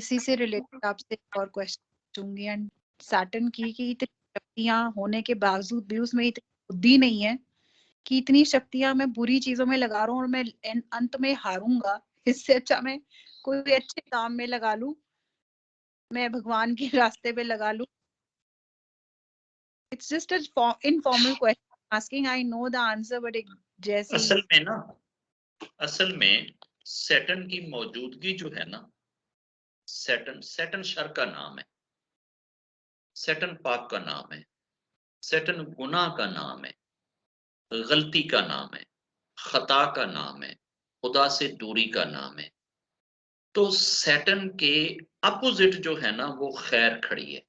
इसी से रिलेटेड आपसे एक और क्वेश्चन पूछूंगी। एंड सैटर्न की कि इतनी शक्तियां होने के बावजूद भी उसमें इतनी बुद्धि नहीं है कि इतनी शक्तियां मैं बुरी चीजों में लगा रहा हूँ और मैं अंत में हारूंगा। इससे अच्छा मैं कोई अच्छे काम में लगा लूं, मैं भगवान के रास्ते पे लगा लूं। It's just a informal question asking, I know the answer but एक जैसी असल में सैटर्न की मौजूदगी जो है ना, सैटर्न शर का नाम है, सैटर्न पाप का नाम है, सैटर्न गुनाह का नाम है, गलती का नाम है, खता का नाम है, खुदा से दूरी का नाम है। तो सैटर्न के अपोजिट जो है ना वो खैर खड़ी है,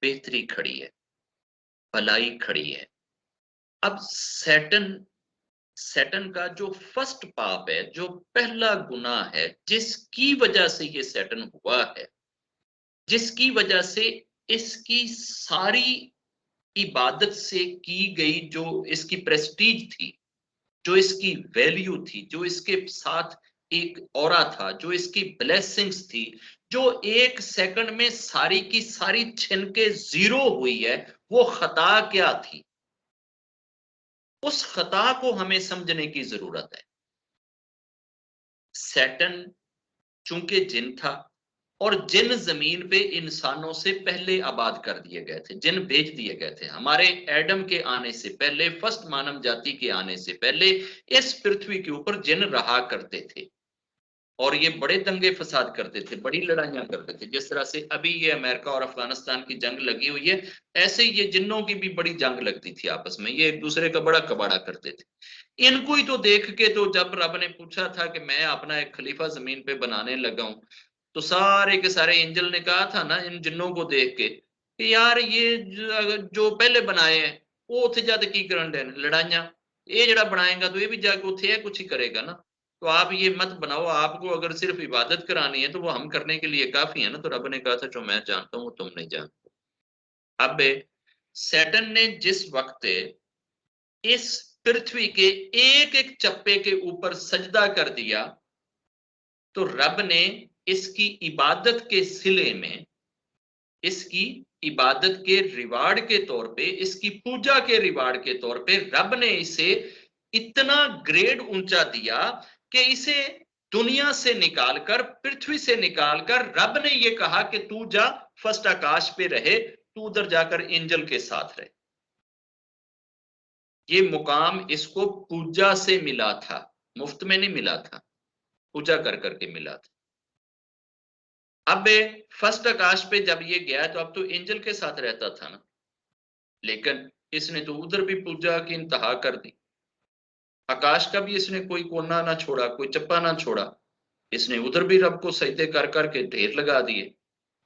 बेहतरी खड़ी है, भलाई खड़ी है। अब सैटर्न का जो फर्स्ट पाप है, जो पहला गुनाह है, जिसकी वजह से ये सैटर्न हुआ है, जिसकी वजह से इसकी सारी इबादत से की गई जो इसकी प्रेस्टीज थी, जो इसकी वैल्यू थी, जो इसके साथ एक औरा था, जो इसकी ब्लेसिंग्स थी, जो एक सेकंड में सारी की सारी छिन के जीरो हुई है, वो खता क्या थी? उस खता को हमें समझने की जरूरत है। सैटर्न चूंकि जिन था, और जिन जमीन पे इंसानों से पहले आबाद कर दिए गए थे, जिन भेज दिए गए थे, हमारे एडम के आने से पहले, फर्स्ट मानव जाति के आने से पहले इस पृथ्वी के ऊपर जिन रहा करते थे, और ये बड़े दंगे फसाद करते थे, बड़ी लड़ाइयां करते थे। जिस तरह से अभी ये अमेरिका और अफगानिस्तान की जंग लगी हुई है, ऐसे ही ये जिन्नों की भी बड़ी जंग लगती थी आपस में, ये एक दूसरे का बड़ा कबाड़ा करते थे। इनको ही तो देख के तो जब रब ने पूछा था कि मैं अपना एक खलीफा जमीन पे बनाने लगा हूं, तो सारे के सारे एंजल ने कहा था ना इन जिन्नों को देख के कि यार ये जो पहले बनाए हैं वो उत्थे जाके की करन दे लड़ाइयां, ये जड़ा बनाएगा तो ये भी जाके उत्थे है कुछ ही करेगा ना, तो आप ये मत बनाओ, आपको अगर सिर्फ इबादत करानी है तो वो हम करने के लिए काफी है ना। तो रब ने कहा था जो मैं जानता हूं वो तुम नहीं जानते। अब सैटर्न ने जिस वक्त इस पृथ्वी के एक एक चप्पे के ऊपर सजदा कर दिया, तो रब ने इसकी इबादत के सिले में, इसकी इबादत के रिवार्ड के तौर पे, इसकी पूजा के रिवार्ड के तौर पे रब ने इसे इतना ग्रेड ऊंचा दिया कि इसे दुनिया से निकालकर, पृथ्वी से निकालकर रब ने यह कहा कि तू जा फर्स्ट आकाश पे रहे, तू उधर जाकर एंजल के साथ रहे। ये मुकाम इसको पूजा से मिला था, मुफ्त में नहीं मिला था, पूजा कर करके मिला था। अब फर्स्ट आकाश पे जब ये गया तो अब तो एंजल के साथ रहता था ना, लेकिन इसने तो उधर भी पूजा की इंतहा कर दी। आकाश का भी इसने कोई कोना ना छोड़ा, कोई चप्पा ना छोड़ा, इसने उधर भी रब को सजदे कर करके ढेर लगा दिए।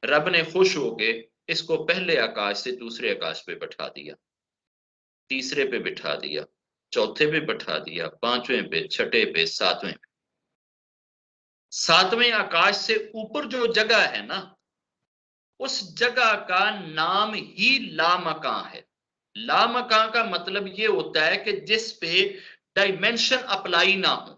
रब ने खुश होके इसको पहले आकाश से दूसरे आकाश पे बैठा दिया, तीसरे पे बिठा दिया, चौथे पे बैठा दिया, पांचवें पे, छठे पे, सातवें पे। सातवें आकाश से ऊपर जो जगह है ना, उस जगह का नाम ही लामकां है। लामकां का मतलब ये होता है कि जिस पे डायमेंशन अप्लाई ना हो।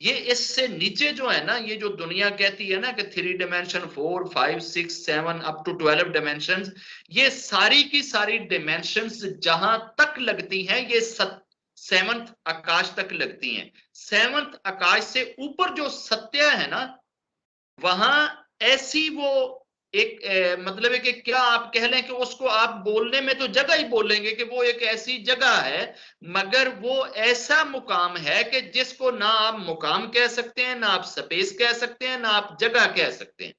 ये इससे नीचे जो है ना, ये जो दुनिया कहती है ना कि 3 डायमेंशन, 4, 5, 6, 7 अप टू 12 डायमेंशन, ये सारी की सारी डायमेंशन जहां तक लगती हैं ये 7th आकाश तक लगती हैं। 7th आकाश से ऊपर जो सत्य है ना, वहां ऐसी वो एक मतलब है कि क्या आप कह लें कि उसको आप बोलने में तो जगह ही बोलेंगे कि वो एक ऐसी जगह है, मगर वो ऐसा मुकाम है कि जिसको ना आप मुकाम कह सकते हैं, ना आप स्पेस कह सकते हैं, ना आप जगह कह सकते हैं।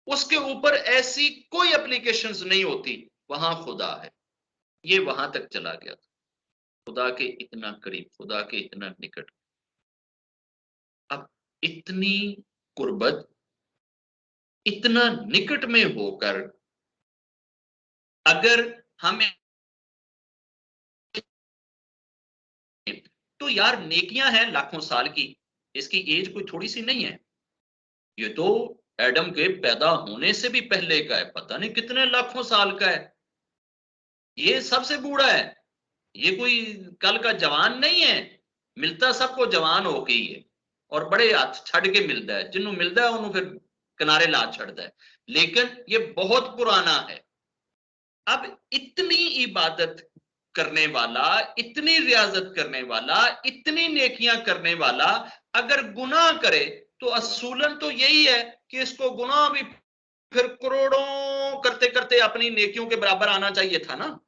उसके ऊपर ऐसी कोई एप्लीकेशंस नहीं होती, वहां खुदा है। ये वहां तक चला गया था, खुदा के इतना करीब, खुदा के इतना निकट। अब इतनी कुर्बत, इतना निकट में होकर अगर हमें, तो यार नेकियां हैं लाखों साल की, इसकी एज कोई थोड़ी सी नहीं है। ये तो एडम के पैदा होने से भी पहले का है, पता नहीं कितने लाखों साल का है। ये सबसे बूढ़ा है, ये कोई कल का जवान नहीं है, मिलता सबको जवान होके ही है। और बड़े हाथ छड़ के मिलता है, जिन्हों मिलता है उन्होंने फिर किनारे ला छड़ता है, लेकिन ये बहुत पुराना है। अब इतनी इबादत करने वाला, इतनी रियाजत करने वाला, इतनी नेकियां करने वाला अगर गुनाह करे तो असूलन तो यही है कि इसको गुनाह भी फिर करोड़ों करते करते अपनी नेकियों के बराबर आना चाहिए था ना।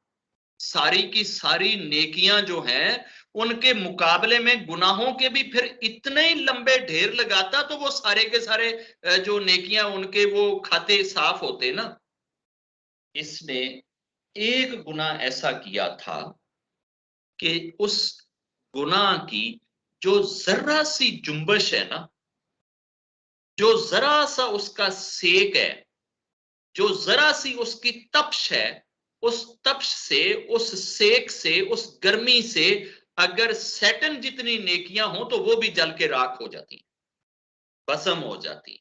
सारी की सारी नेकियां जो हैं उनके मुकाबले में गुनाहों के भी फिर इतने ही लंबे ढेर लगाता तो वो सारे के सारे जो नेकियां उनके वो खाते साफ होते ना। इसने एक गुनाह ऐसा किया था कि उस गुनाह की जो जरा सी जुम्बश है ना, जो जरा सा उसका सेक है, जो जरा सी उसकी तपश है, उस तपश से, उस सेक से, उस गर्मी से अगर सैटन जितनी नेकियां हो तो वो भी जल के राख हो जाती, भस्म हो जाती।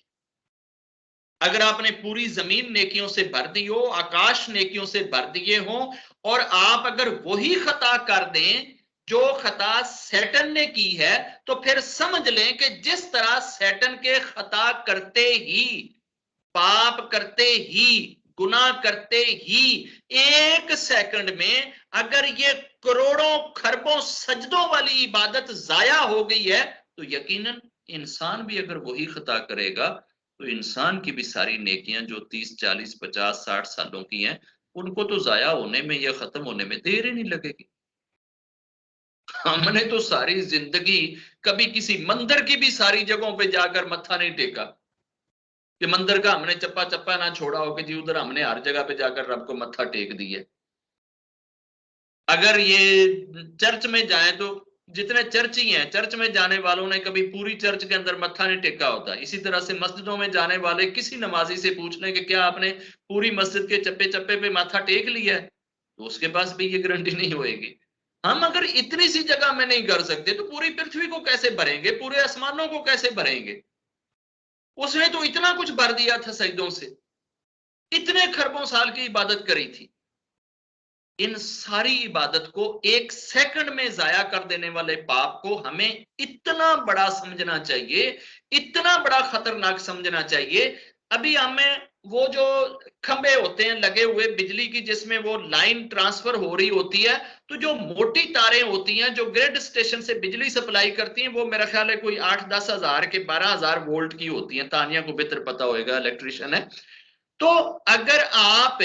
अगर आपने पूरी जमीन नेकियों से भर दी हो, आकाश नेकियों से भर दिए हो, और आप अगर वही खता कर दें जो खता सैटन ने की है, तो फिर समझ लें कि जिस तरह सैटन के खता करते ही, पाप करते ही, गुनाह करते ही एक सेकंड में अगर ये करोड़ों खरबों सजदों वाली इबादत जाया हो गई है, तो यकीनन इंसान भी अगर वही खता करेगा तो इंसान की भी सारी नेकियां जो 30, 40, 50, 60 सालों की हैं, उनको तो जाया होने में या खत्म होने में देर ही नहीं लगेगी। हमने तो सारी जिंदगी कभी किसी मंदिर की भी सारी जगहों पे जाकर मत्था नहीं टेका कि मंदिर का हमने चप्पा चप्पा ना छोड़ा हो कि जी उधर हमने हर जगह पे जाकर रब को मत्था टेक दिया। अगर ये चर्च में जाए तो जितने चर्च ही हैं, चर्च में जाने वालों ने कभी पूरी चर्च के अंदर मत्था नहीं टेका होता। इसी तरह से मस्जिदों में जाने वाले किसी नमाजी से पूछ लें कि क्या आपने पूरी मस्जिद के चप्पे चप्पे पे माथा टेक लिया है, तो उसके पास भी ये गारंटी नहीं होएगी। हम अगर इतनी सी जगह में नहीं कर सकते तो पूरी पृथ्वी को कैसे भरेंगे, पूरे आसमानों को कैसे भरेंगे। उसने तो इतना कुछ भर दिया था सजदों से, इतने खरबों साल की इबादत करी थी। इन सारी इबादत को एक सेकंड में जाया कर देने वाले पाप को हमें इतना बड़ा समझना चाहिए, इतना बड़ा खतरनाक समझना चाहिए। अभी हमें वो जो खंबे होते हैं लगे हुए बिजली की, जिसमें वो लाइन ट्रांसफर हो रही होती है, तो जो मोटी तारें होती हैं जो ग्रिड स्टेशन से बिजली सप्लाई करती हैं, वो मेरा ख्याल है कोई 8-10 हजार के 12,000 वोल्ट की होती हैं। तानिया को बेहतर पता होगा, इलेक्ट्रिशियन है। तो अगर आप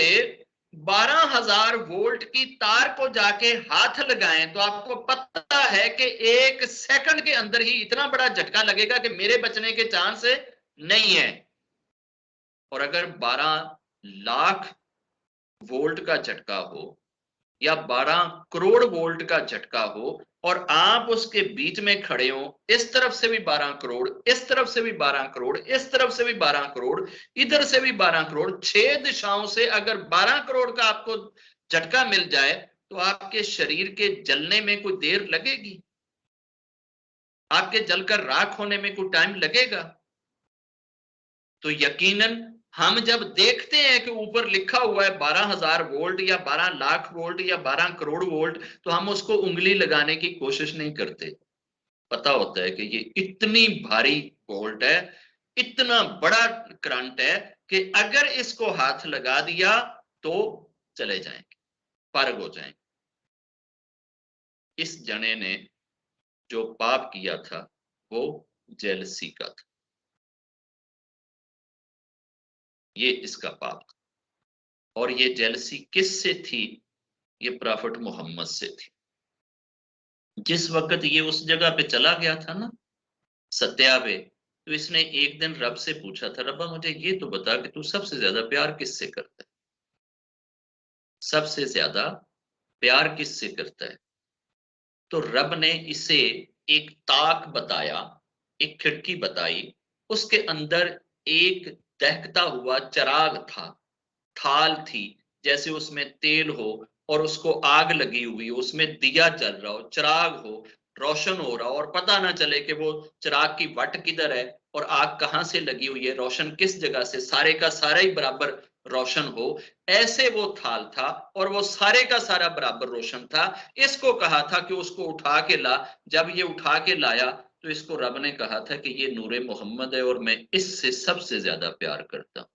12,000 वोल्ट की तार को जाके हाथ लगाएं तो आपको पता है कि एक सेकंड के अंदर ही इतना बड़ा झटका लगेगा कि मेरे बचने के चांस नहीं है। और अगर 12 लाख वोल्ट का झटका हो या 12 करोड़ वोल्ट का झटका हो और आप उसके बीच में खड़े हो, इस तरफ से भी 12 करोड़, इस तरफ से भी 12 करोड़, इस तरफ से भी 12 करोड़, इधर से भी 12 करोड़, 6 दिशाओं से अगर 12 करोड़ का आपको झटका मिल जाए तो आपके शरीर के जलने में कोई देर लगेगी? आपके जलकर राख होने में कोई टाइम लगेगा? तो यकीनन हम जब देखते हैं कि ऊपर लिखा हुआ है 12,000 वोल्ट या 12 लाख वोल्ट या 12 करोड़ वोल्ट, तो हम उसको उंगली लगाने की कोशिश नहीं करते। पता होता है कि ये इतनी भारी वोल्ट है, इतना बड़ा करंट है कि अगर इसको हाथ लगा दिया तो चले जाएंगे, पारग हो जाएंगे। इस जने ने जो पाप किया था वो जेलसी का था, ये इसका पाप था। और ये जेलसी किस से थी? ये प्रॉफिट मोहम्मद से थी। जिस वक्त ये उस जगह पे चला गया था ना, सत्या पे, तो इसने एक दिन रब से पूछा था, रब्बा मुझे ये तो बता कि तू सबसे ज्यादा प्यार किससे करता है, सबसे ज्यादा प्यार किससे करता है। तो रब ने इसे एक ताक बताया, एक खिड़की बताई, उसके अंदर एक दहकता हुआ चराग था, थाल थी, जैसे उसमें तेल हो और उसको आग लगी हुई हो, उसमें दिया जल रहा हो, चिराग हो, रोशन हो रहा हो, और पता ना चले कि वो चिराग की वट किधर है और आग कहां से लगी हुई है, रोशन किस जगह से, सारे का सारा ही बराबर रोशन हो। ऐसे वो थाल था और वो सारे का सारा बराबर रोशन था। इसको कहा था कि उसको उठा के ला। जब ये उठा के लाया तो इसको रब ने कहा था कि ये नूरे मोहम्मद है और मैं इससे सबसे ज्यादा प्यार करता हूं।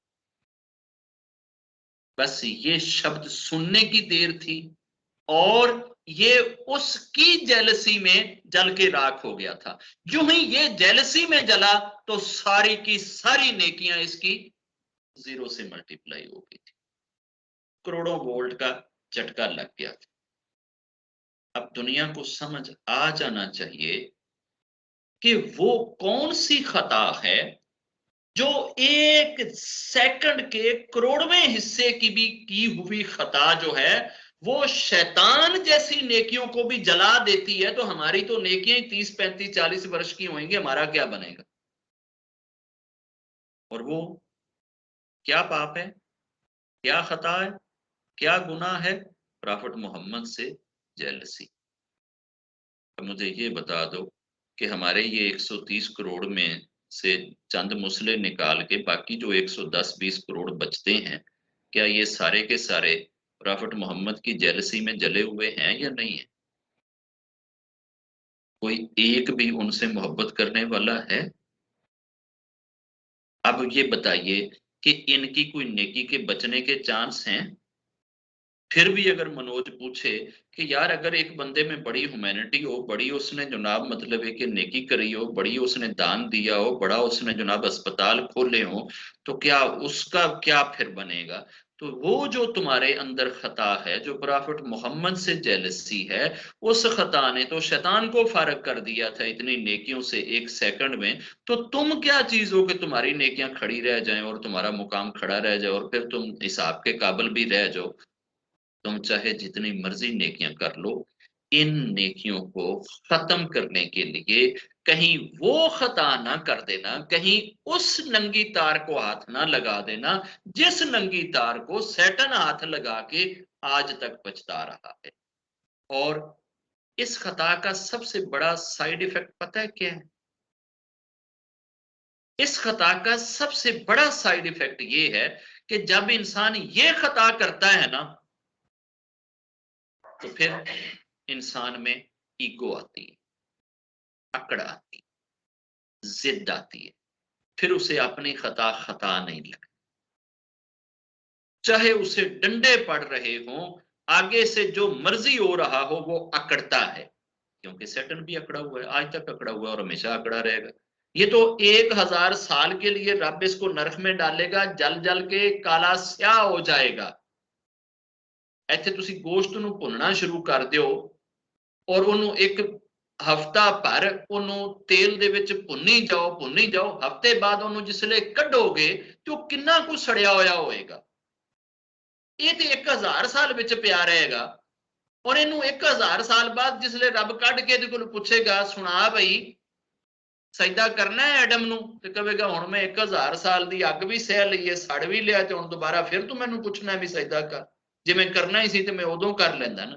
बस ये शब्द सुनने की देर थी और ये उसकी जेलसी में जल के राख हो गया था। यूं ही ये जेलसी में जला तो सारी की सारी नेकियां इसकी जीरो से मल्टीप्लाई हो गई थी, करोड़ों वोल्ट का झटका लग गया था। अब दुनिया को समझ आ जाना चाहिए कि वो कौन सी खता है जो एक सेकंड के करोड़वें हिस्से की भी की हुई खता जो है वो शैतान जैसी नेकियों को भी जला देती है। तो हमारी तो नेकियां 30 35 40 वर्ष की होंगी, हमारा क्या बनेगा? और वो क्या पाप है, क्या खता है, क्या गुनाह है? प्रॉफिट मोहम्मद से जेलसी। अब मुझे ये बता दो कि हमारे ये 130 करोड़ में से चंद मुसले निकाल के बाकी जो 110-20 करोड़ बचते हैं, क्या ये सारे के सारे प्रॉफिट मोहम्मद की जेलसी में जले हुए हैं या नहीं है? कोई एक भी उनसे मोहब्बत करने वाला है? अब ये बताइए कि इनकी कोई नेकी के बचने के चांस हैं? फिर भी अगर मनोज पूछे कि यार अगर एक बंदे में बड़ी ह्यूमैनिटी हो, बड़ी उसने जनाब मतलब है कि नेकी करी हो, बड़ी उसने दान दिया हो, बड़ा उसने जनाब अस्पताल खोले हो, तो क्या उसका क्या फिर बनेगा? तो वो जो तुम्हारे अंदर खता है, जो प्रॉफिट मोहम्मद से जेलसी है, उस खता ने तो शैतान को फारग कर दिया था इतनी नेकियों से एक सेकंड में। तो तुम क्या चीज हो कि तुम्हारी नेकियां खड़ी रह जाएं और तुम्हारा मुकाम खड़ा रह जाए और फिर तुम हिसाब के काबिल भी रह जाओ? तुम चाहे जितनी मर्जी नेकियां कर लो, इन नेकियों को खत्म करने के लिए कहीं वो खता ना कर देना, कहीं उस नंगी तार को हाथ ना लगा देना जिस नंगी तार को सैटन हाथ लगा के आज तक पछता रहा है। और इस खता का सबसे बड़ा साइड इफेक्ट पता है क्या है? इस खता का सबसे बड़ा साइड इफेक्ट ये है कि जब इंसान ये खता करता है ना, तो फिर इंसान में ईगो आती है, अकड़ आती है, जिद आती है। फिर उसे अपनी खता खता नहीं लगती, चाहे उसे डंडे पड़ रहे हों, आगे से जो मर्जी हो रहा हो, वो अकड़ता है। क्योंकि सैटर्न भी अकड़ा हुआ है, आज तक अकड़ा हुआ है और हमेशा अकड़ा रहेगा। ये तो 1000 साल के लिए रब इसको नरक में डालेगा, जल जल के काला स्याह हो जाएगा। ਇੱਥੇ ਤੁਸੀਂ ਗੋਸ਼ਤ ਨੂੰ ਭੁੰਨਣਾ ਸ਼ੁਰੂ ਕਰ ਦਿਓ ਔਰ ਉਹਨੂੰ ਇੱਕ ਹਫਤਾ ਭਰ ਉਹਨੂੰ ਤੇਲ ਦੇ ਵਿੱਚ ਭੁੰਨੀ ਜਾਓ, ਹਫਤੇ ਬਾਅਦ ਉਹਨੂੰ ਜਿਸਲੇ ਕੱਢੋਗੇ ਤੇ ਉਹ ਕਿੰਨਾ ਕੁ ਸੜਿਆ ਹੋਇਆ ਹੋਏਗਾ। ਇਹ ਤੇ 1000 ਸਾਲ ਵਿੱਚ ਪਿਆ ਰਹੇਗਾ ਔਰ ਇਹਨੂੰ 1000 ਸਾਲ ਬਾਅਦ ਜਿਸਲੇ ਰੱਬ ਕੱਢ ਕੇ ਇਹਦੇ ਕੋਲ ਪੁੱਛੇਗਾ, ਸੁਣਾ ਬਈ ਸਜਦਾ ਕਰਨਾ ਹੈ ਐਡਮ ਨੂੰ, ਤੇ ਕਹੇਗਾ ਹੁਣ ਮੈਂ 1000 ਸਾਲ ਦੀ ਅੱਗ ਵੀ ਸਹਿ ਲਈ ਹੈ, ਸੜ ਵੀ ਲਿਆ, ਤੇ ਹੁਣ ਦੁਬਾਰਾ ਫਿਰ ਤੂੰ ਮੈਨੂੰ ਪੁੱਛਣਾ ਵੀ सजदा कर। जे मैं करना ही सी तो मैं उदों कर लेंदा ना।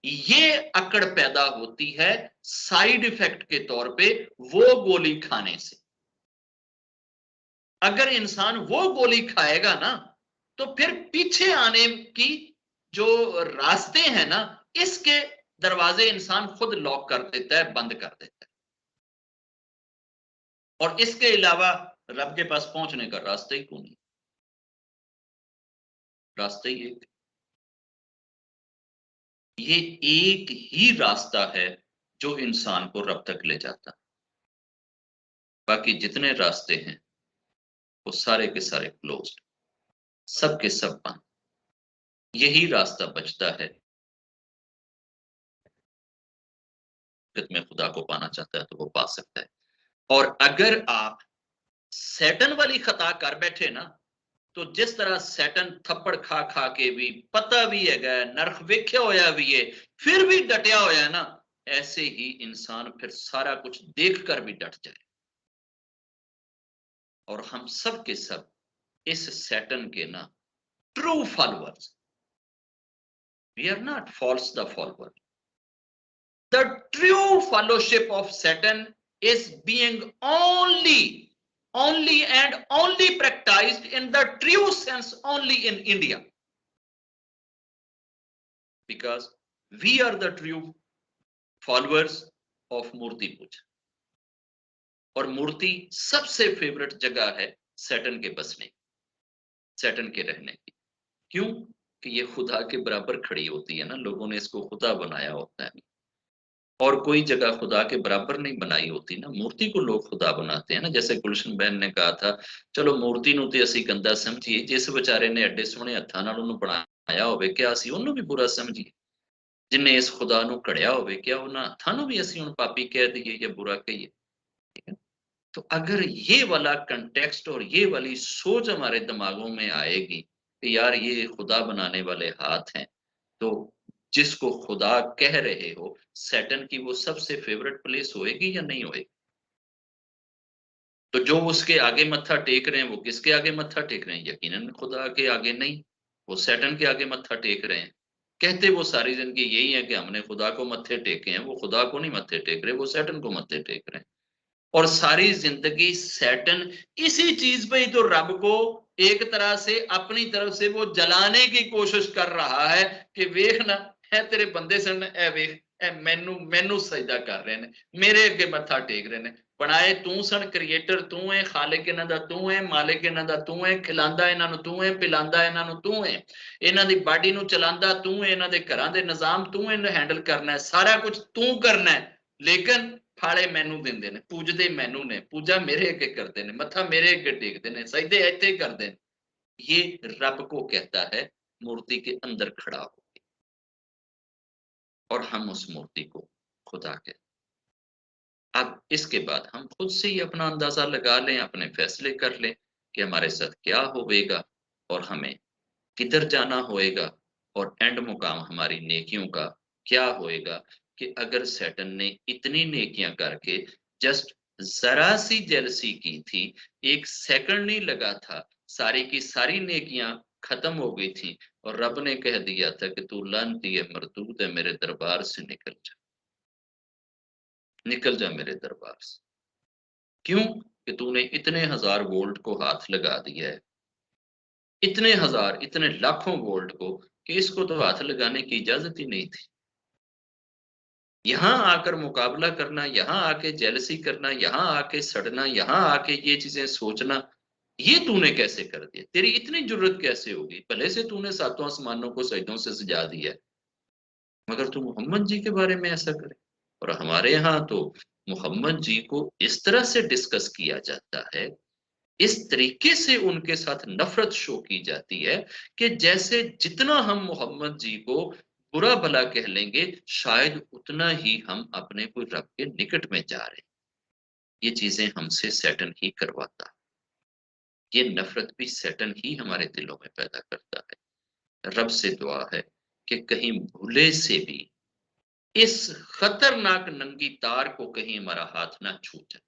ये अकड़ पैदा होती है साइड इफेक्ट के तौर पे वो गोली खाने से। अगर इंसान वो गोली खाएगा ना, तो फिर पीछे आने की जो रास्ते हैं ना, इसके दरवाजे इंसान खुद लॉक कर देता है, बंद कर देता है। और इसके अलावा रब के पास पहुंचने का रास्ता ही कौन है? रास्ता ही एक, ये एक ही रास्ता है जो इंसान को रब तक ले जाता। बाकी जितने रास्ते हैं वो सारे के सारे क्लोज्ड, सब के सब बंद। यही रास्ता बचता है में खुदा को पाना चाहता है तो वो पा सकता है। और अगर आप सैटन वाली खता कर बैठे ना, तो जिस तरह सैटन थप्पड़ खा खा के भी पता भी है नरक वेख्या होया भी है फिर भी डटिया होया है ना, ऐसे ही इंसान फिर सारा कुछ देख कर भी डट जाए। और हम सब के सब इस सैटन के ना true followers, we are not false the follower. The true fellowship of Satan is being only and only practiced in the true sense only in India, because we are the true followers of Murti Puja. और मूर्ति सबसे favourite जगह है Saturn के बसने, Saturn के रहने की। क्यों? कि ये खुदा के बराबर खड़ी होती है ना, लोगों ने इसको खुदा बनाया होता है, और कोई जगह खुदा के बराबर नहीं बनाई होती ना, मूर्ति को लोग खुदा बनाते हैं ना। जैसे गुलशन बहन ने कहा था, चलो मूर्ति ਨੂੰ ਤੇ ਅਸੀਂ गंदा समझिए, जिस बेचारे ने एडे सोहने हत्थां ਨਾਲ ਉਹਨੂੰ ਬਣਾਇਆ ਹੋਵੇ, क्या ਅਸੀਂ ਉਹਨੂੰ भी बुरा समझिए? जिन्हें इस खुदा ਨੂੰ ਘੜਿਆ ਹੋਵੇ, क्या ਉਹਨਾਂ ਹੱਥਾਂ ਨੂੰ भी ਅਸੀਂ ਹੁਣ पापी कह दिए या बुरा कहिए? ठीक है। तो अगर ये वाला कंटेक्स्ट और ये वाली सोच हमारे दिमागों में आएगी कि यार ये खुदा बनाने वाले हाथ हैं, तो जिसको खुदा कह रहे हो, सैटर्न की वो सबसे फेवरेट प्लेस होएगी या नहीं होएगी? तो जो उसके आगे मत्था टेक रहे हैं, वो किसके आगे मत्था टेक रहे हैं? यकीनन खुदा के आगे नहीं, वो सैटर्न के आगे मत्था टेक रहे हैं। कहते वो सारी जिंदगी यही है कि हमने खुदा को मत्थे टेके हैं, वो खुदा को नहीं मत्थे टेक रहे, वो सैटर्न को मत्थे टेक रहे हैं। और सारी जिंदगी सैटर्न इसी चीज पे ही तो रब को एक तरह से अपनी तरफ से वो जलाने की कोशिश कर रहा है कि वेख ना, है तेरे बंदे सन, ए वेख, ए मैनू सजदा कर रहे हैं, मेरे अगे मत्था टेक रहे हैं। बनाए तू सन, क्रिएटर तू है, खालिक इन्हां दा तू है, मालिक इन्हां दा तू है, खिलांदा इन्हां नूं तू है, पिलांदा इन्हां नूं तू है, इन्हां दी बाडी नूं चलांदा तू है, इन्हां दे घरां दे निजाम तू इन्हां हैंडल करना है, सारा कुछ तू करना है। लेकिन फाले मैनू दिंदे ने, पूजदे मैनू ने, पूजा मेरे अगे करते ने, मत्था मेरे अगे टेकते ने, सजदे इत्थे करदे ने। ये रब को कहता है मूर्ति के अंदर खड़ा हो, और हम उस मूर्ति को खुदा कहते। अब इसके बाद हम खुद से ही अपना अंदाजा लगा लें, अपने फैसले कर लें कि हमारे साथ क्या होवेगा और हमें किधर जाना होएगा, और एंड मुकाम हमारी नेकियों का क्या होएगा। कि अगर सैटन ने इतनी नेकियां करके जस्ट जरा सी जेलसी की थी, एक सेकंड नहीं लगा था, सारी की सारी नेकियां खत्म हो गई थी, और रब ने कह दिया था कि तू लानती है, मरदूद है, मेरे दरबार से निकल जा, निकल जा मेरे दरबार से। क्यों? कि तूने इतने हजार वोल्ट को हाथ लगा दिया है, इतने हजार, इतने लाखों वोल्ट को, कि इसको तो हाथ लगाने की इजाजत ही नहीं थी। यहां आकर मुकाबला करना, यहां आके जेलसी करना, यहां आके सड़ना, यहां आके ये चीजें सोचना, ये तूने कैसे कर दिया? तेरी इतनी जरूरत कैसे होगी? भले से तूने सातों आसमानों को सजदों से सजा दिया है, मगर तू मोहम्मद जी के बारे में ऐसा करे। और हमारे यहाँ तो मोहम्मद जी को इस तरह से डिस्कस किया जाता है, इस तरीके से उनके साथ नफरत शो की जाती है, कि जैसे जितना हम मोहम्मद जी को बुरा भला कह लेंगे, शायद उतना ही हम अपने कोई रब के निकट में जा रहे हैं। ये चीजें हमसे सैटन ही करवाता, ये नफरत भी सैटन ही हमारे दिलों में पैदा करता है। रब से दुआ है कि कहीं भूले से भी इस खतरनाक नंगी तार को कहीं हमारा हाथ ना छू जाए।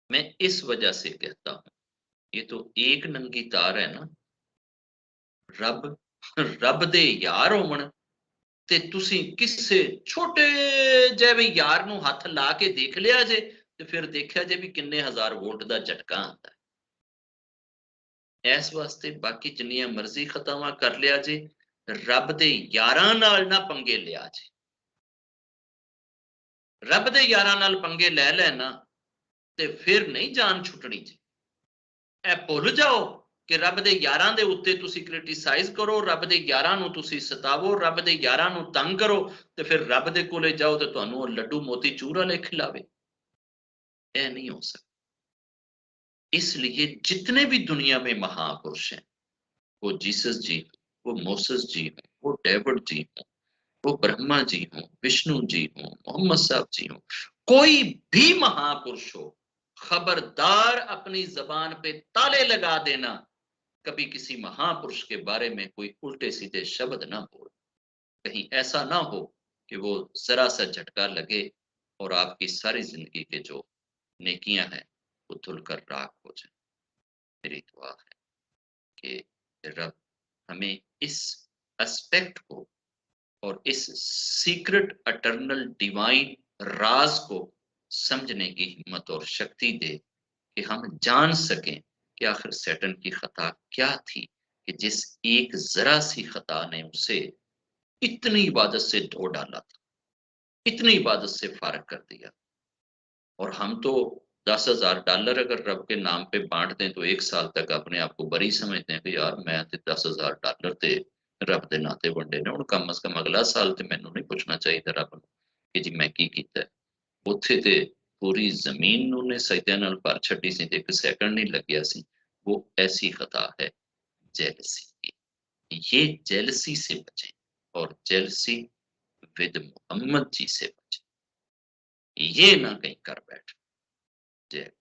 मैं इस वजह से कहता हूं, ये तो एक नंगी तार है ना, रब रब दे यार होवन ते तुसी किसे छोटे ਜਿਹੇ ਵੀ यार ਨੂੰ ਹੱਥ ਲਾ ਕੇ ਦੇਖ ਲਿਆ ਜੇ, ਤੇ ਫਿਰ ਦੇਖਿਆ ਜੇ ਵੀ ਕਿੰਨੇ ਹਜ਼ਾਰ ਵੋਲਟ ਦਾ ਝਟਕਾ ਆਉਂਦਾ ਹੈ। ਇਸ ਵਾਸਤੇ ਬਾਕੀ ਜਿੰਨੀਆਂ ਮਰਜ਼ੀ ਖਤਾਵਾਂ ਕਰ ਲਿਆ ਜੇ, ਰੱਬ ਦੇ ਯਾਰਾਂ ਨਾਲ ਨਾ ਪੰਗੇ ਲਿਆ ਜੇ। ਰੱਬ ਦੇ ਯਾਰਾਂ ਨਾਲ ਪੰਗੇ ਲੈ ਲੈਣਾ ਤੇ ਫਿਰ ਨਹੀਂ ਜਾਨ ਛੁੱਟਣੀ ਜੀ। ਇਹ ਭੁੱਲ ਜਾਓ ਕਿ ਰੱਬ ਦੇ ਯਾਰਾਂ ਦੇ ਉੱਤੇ ਤੁਸੀਂ ਕ੍ਰਿਟਿਸਾਈਜ਼ ਕਰੋ, ਰੱਬ ਦੇ ਯਾਰਾਂ ਨੂੰ ਤੁਸੀਂ ਸਤਾਵੋ, ਰੱਬ ਦੇ ਯਾਰਾਂ ਨੂੰ ਤੰਗ ਕਰੋ, ਤੇ ਫਿਰ ਰੱਬ ਦੇ ਕੋਲੇ ਜਾਓ ਤੇ ਤੁਹਾਨੂੰ ਉਹ ਲੱਡੂ ਮੋਤੀ ਚੂਰ ਵਾਲੇ ਖਿਲਾਵੇ। ਇਹ नहीं हो सकता। इसलिए जितने भी दुनिया में महापुरुष हैं, वो जीसस जी, वो मोसेस जी हों, वो डेविड जी हों, वो ब्रह्मा जी हों, विष्णु जी हों, मोहम्मद साहब जी हों, कोई भी महापुरुष हो, खबरदार अपनी जबान पे ताले लगा देना, कभी किसी महापुरुष के बारे में कोई उल्टे सीधे शब्द ना बोल। कहीं ऐसा ना हो कि वो जरा सा झटका लगे और आपकी सारी जिंदगी के जो नेकियां हैं वो धुलकर राख हो जाए। मेरी दुआ है कि रब हमें इस एस्पेक्ट को और इस सीक्रेट अटर्नल डिवाइन राज को समझने की हिम्मत और शक्ति दे, कि हम जान सकें कि आखिर सैटन की खता क्या थी, कि जिस एक जरा सी खता ने उसे इतनी इबादत से धो डाला था, इतनी इबादत से फारग कर दिया। और हम तो $10,000 अगर रब के नाम पे बांट दें तो 1 साल तक अपने आप को बरी समझते हैं कि यार मैं ते $10,000 ते रब दे नाते वंडे ने, हुण कम से कम अगला साल ते मैनू नहीं पूछना चाहिए रब नूं कि जी मैं की कीता है। उत्थे ते पूरी ज़मीन नूं ने सजदे नाल भर छड्डी सी ते 1 सैकंड नहीं लग्या सी। वो ऐसी खता है जेलसी की। ये जेलसी से बचें और जेलसी विद मोहम्मद जी से बचें। ये ना कहीं कर बैठें। जय